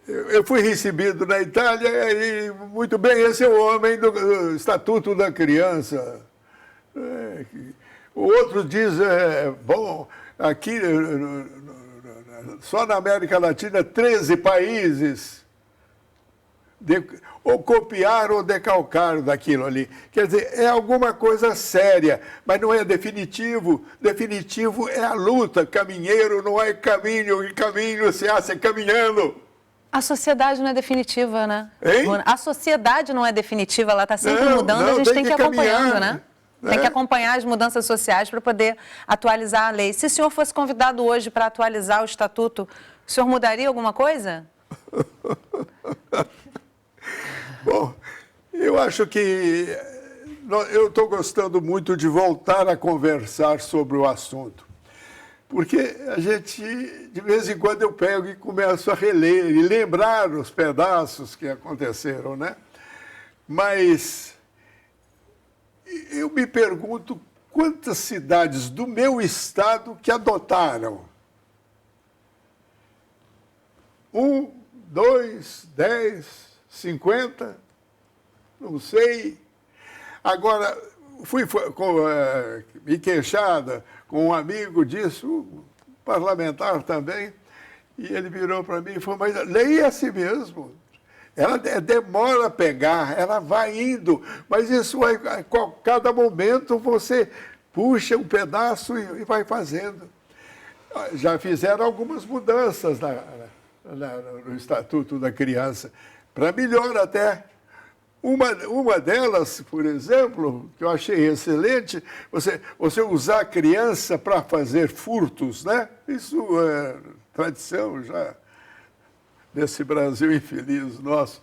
eu fui recebido na Itália e, muito bem, esse é o homem do Estatuto da Criança. O outro diz, bom, aqui, só na América Latina, 13 países ou copiaram ou decalcaram daquilo ali. Quer dizer, é alguma coisa séria, mas não é definitivo. Definitivo é a luta. Caminheiro não é caminho, e caminho se hace caminhando. A sociedade não é definitiva, né? Hein? A sociedade não é definitiva, ela está sempre mudando, a gente tem que ir acompanhando, caminhar, né? Tem que acompanhar as mudanças sociais para poder atualizar a lei. Se o senhor fosse convidado hoje para atualizar o Estatuto, o senhor mudaria alguma coisa? Bom, eu acho que eu estou gostando muito de voltar a conversar sobre o assunto. Porque a gente, de vez em quando, eu pego e começo a reler e lembrar os pedaços que aconteceram, né? Mas eu me pergunto quantas cidades do meu estado que adotaram. 1, 2, 10... 50, não sei. Agora, fui me queixada com um amigo disso, um parlamentar também, e ele virou para mim e falou, mas lei é assim mesmo. Ela demora a pegar, ela vai indo, mas isso vai, a cada momento você puxa um pedaço e vai fazendo. Já fizeram algumas mudanças no Estatuto da Criança, para melhor até. Uma delas, por exemplo, que eu achei excelente, você usar a criança para fazer furtos, né? Isso é tradição já nesse Brasil infeliz nosso.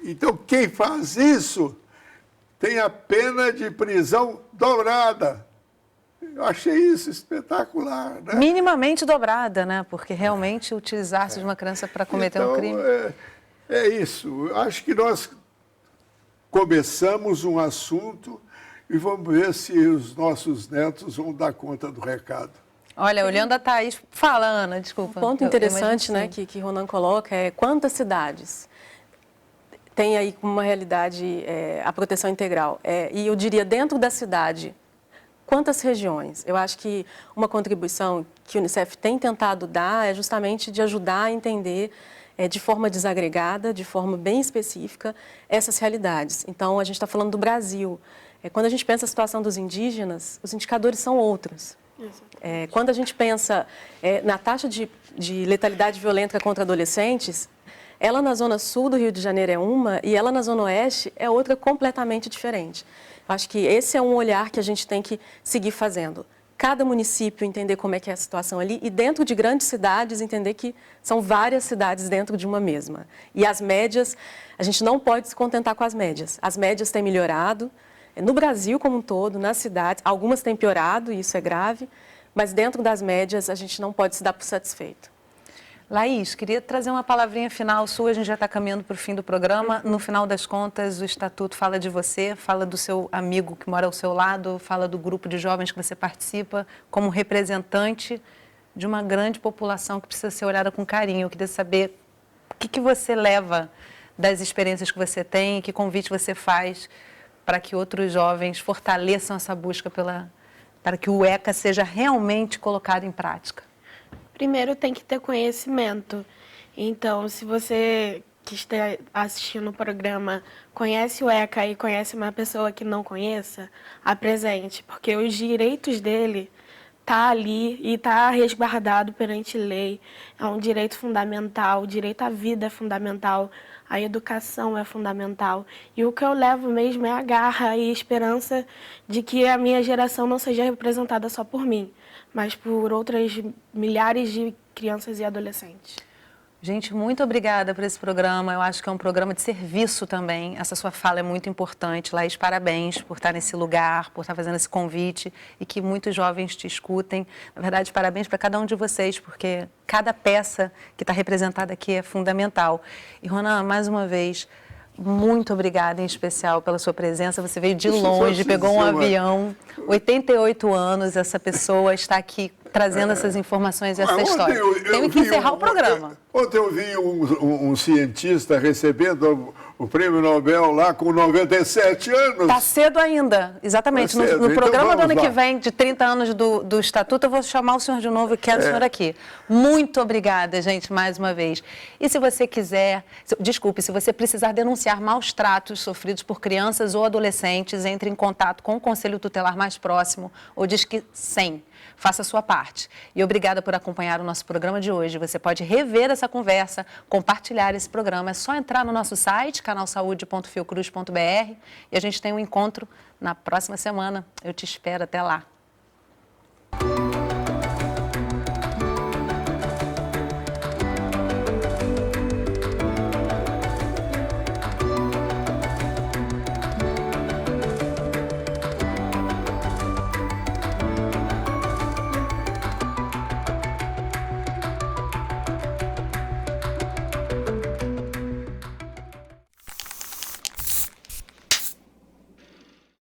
Então, quem faz isso tem a pena de prisão dobrada. Eu achei isso espetacular, né? Minimamente dobrada, né? Porque realmente utilizar-se de uma criança para cometer um crime... É isso. Acho que nós começamos um assunto e vamos ver se os nossos netos vão dar conta do recado. Olha, olhando a Thaís... Fala, Ana, desculpa. Um ponto interessante, né, que Ronan coloca é quantas cidades tem aí como uma realidade a proteção integral. E eu diria, dentro da cidade... Quantas regiões? Eu acho que uma contribuição que o Unicef tem tentado dar é justamente de ajudar a entender de forma desagregada, de forma bem específica, essas realidades. Então, a gente está falando do Brasil. Quando a gente pensa a situação dos indígenas, os indicadores são outros. Quando a gente pensa na taxa de letalidade violenta contra adolescentes, ela na zona sul do Rio de Janeiro é uma e ela na zona oeste é outra completamente diferente. Acho que esse é um olhar que a gente tem que seguir fazendo. Cada município entender como é que é a situação ali e dentro de grandes cidades entender que são várias cidades dentro de uma mesma. E as médias, a gente não pode se contentar com as médias. As médias têm melhorado, no Brasil como um todo, nas cidades, algumas têm piorado e isso é grave, mas dentro das médias a gente não pode se dar por satisfeito. Laís, queria trazer uma palavrinha final sua, a gente já está caminhando para o fim do programa. No final das contas, o Estatuto fala de você, fala do seu amigo que mora ao seu lado, fala do grupo de jovens que você participa, como representante de uma grande população que precisa ser olhada com carinho. Eu queria saber o que você leva das experiências que você tem, que convite você faz para que outros jovens fortaleçam essa busca para que o ECA seja realmente colocado em prática? Primeiro tem que ter conhecimento. Então, se você que está assistindo o programa conhece o ECA e conhece uma pessoa que não conheça, apresente, porque os direitos dele tá ali e tá resguardado perante lei. É um direito fundamental, o direito à vida é fundamental, a educação é fundamental. E o que eu levo mesmo é a garra e a esperança de que a minha geração não seja representada só por mim, mas por outras milhares de crianças e adolescentes. Gente, muito obrigada por esse programa. Eu acho que é um programa de serviço também. Essa sua fala é muito importante. Laís, parabéns por estar nesse lugar, por estar fazendo esse convite e que muitos jovens te escutem. Na verdade, parabéns para cada um de vocês, porque cada peça que está representada aqui é fundamental. E, Ronan, mais uma vez, muito obrigada em especial pela sua presença. Você veio de longe, pegou um avião, 88 anos, essa pessoa está aqui trazendo essas informações e essa história. Tenho que encerrar o programa. Ontem eu vi um cientista recebendo o prêmio Nobel lá com 97 anos. Está cedo ainda, exatamente. Tá cedo. No programa então, do ano que vem, de 30 anos do Estatuto, eu vou chamar o senhor de novo e quero o senhor aqui. Muito obrigada, gente, mais uma vez. E se você quiser, desculpe, se você precisar denunciar maus tratos sofridos por crianças ou adolescentes, entre em contato com o Conselho Tutelar mais próximo ou Disque 100. Faça a sua parte. E obrigada por acompanhar o nosso programa de hoje. Você pode rever essa conversa, compartilhar esse programa. É só entrar no nosso site, canalsaude.fiocruz.br, e a gente tem um encontro na próxima semana. Eu te espero. Até lá.